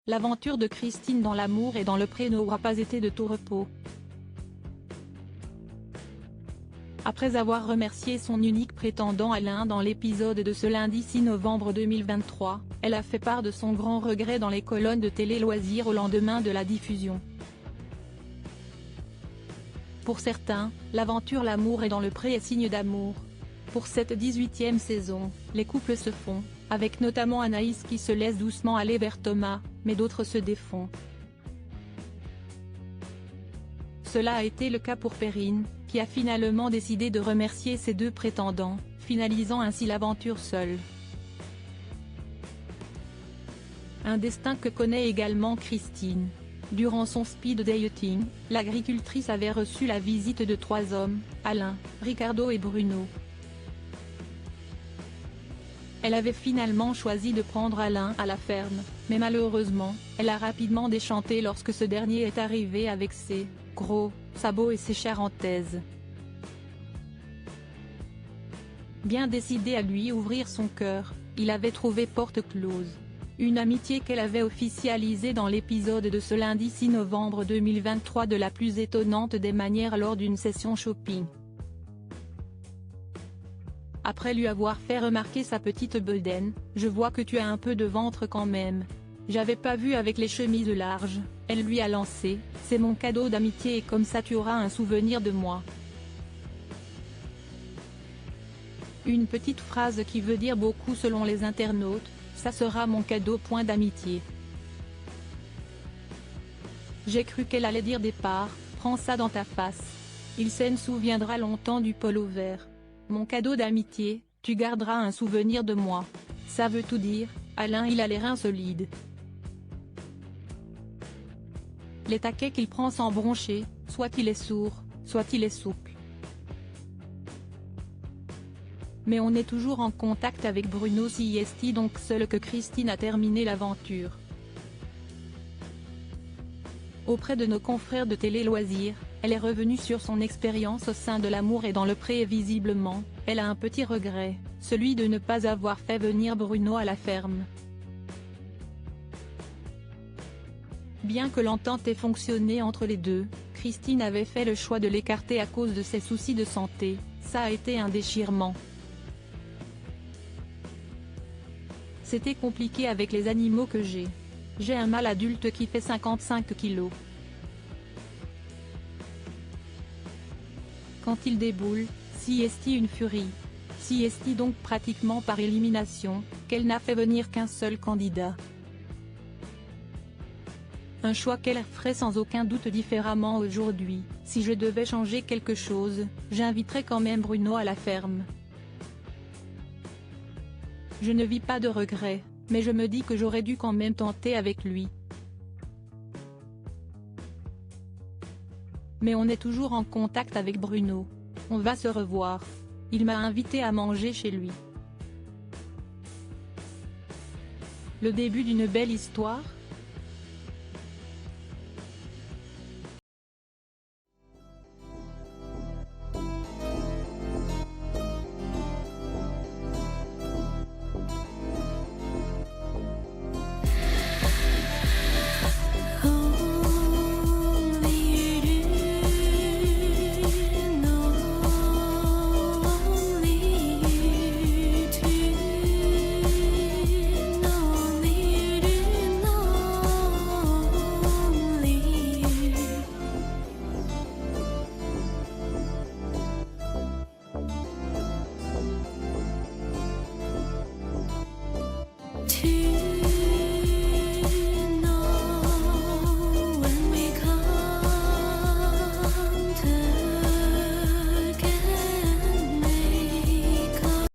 L'aventure de Christine dans l'amour et dans le pré n'aura pas été de tout repos. Après avoir remercié son unique prétendant Alain dans l'épisode de ce lundi 6 novembre 2023, elle a fait part de son grand regret dans les colonnes de Télé Loisirs au lendemain de la diffusion. Pour certains, l'aventure L'amour est dans le pré est signe d'amour. Pour cette 18e saison, les couples se font, avec notamment Anaïs qui se laisse doucement aller vers Thomas, mais d'autres se défont. Cela a été le cas pour Perrine, qui a finalement décidé de remercier ses deux prétendants, finalisant ainsi l'aventure seule. Un destin que connaît également Christine. Durant son speed dating, l'agricultrice avait reçu la visite de 3 hommes, Alain, Ricardo et Bruno. Elle avait finalement choisi de prendre Alain à la ferme, mais malheureusement, elle a rapidement déchanté lorsque ce dernier est arrivé avec ses gros sabots et ses charentaises. Bien décidé à lui ouvrir son cœur, il avait trouvé porte close. Une amitié qu'elle avait officialisée dans l'épisode de ce lundi 6 novembre 2023 de la plus étonnante des manières lors d'une session shopping. Après lui avoir fait remarquer sa petite bedaine, « Je vois que tu as un peu de ventre quand même. J'avais pas vu avec les chemises larges », elle lui a lancé, « C'est mon cadeau d'amitié et comme ça tu auras un souvenir de moi ». Une petite phrase qui veut dire beaucoup selon les internautes, ça sera mon cadeau point d'amitié. J'ai cru qu'elle allait dire départ, prends ça dans ta face. Il s'en souviendra longtemps du polo vert. Mon cadeau d'amitié, tu garderas un souvenir de moi. Ça veut tout dire, Alain il a les reins solides. Les taquets qu'il prend sans broncher, soit il est sourd, soit il est souple. Mais on est toujours en contact avec Bruno Siesti donc seule que Christine a terminé l'aventure. Auprès de nos confrères de Télé Loisirs, elle est revenue sur son expérience au sein de l'amour et dans le pré et visiblement, elle a un petit regret, celui de ne pas avoir fait venir Bruno à la ferme. Bien que l'entente ait fonctionné entre les deux, Christine avait fait le choix de l'écarter à cause de ses soucis de santé, ça a été un déchirement. C'était compliqué avec les animaux que j'ai. J'ai un mâle adulte qui fait 55 kilos. Quand il déboule, Siesti une furie. Siesti donc pratiquement par élimination, qu'elle n'a fait venir qu'un seul candidat. Un choix qu'elle ferait sans aucun doute différemment aujourd'hui. Si je devais changer quelque chose, j'inviterais quand même Bruno à la ferme. Je ne vis pas de regrets, mais je me dis que j'aurais dû quand même tenter avec lui. Mais on est toujours en contact avec Bruno. On va se revoir. Il m'a invité à manger chez lui. Le début d'une belle histoire.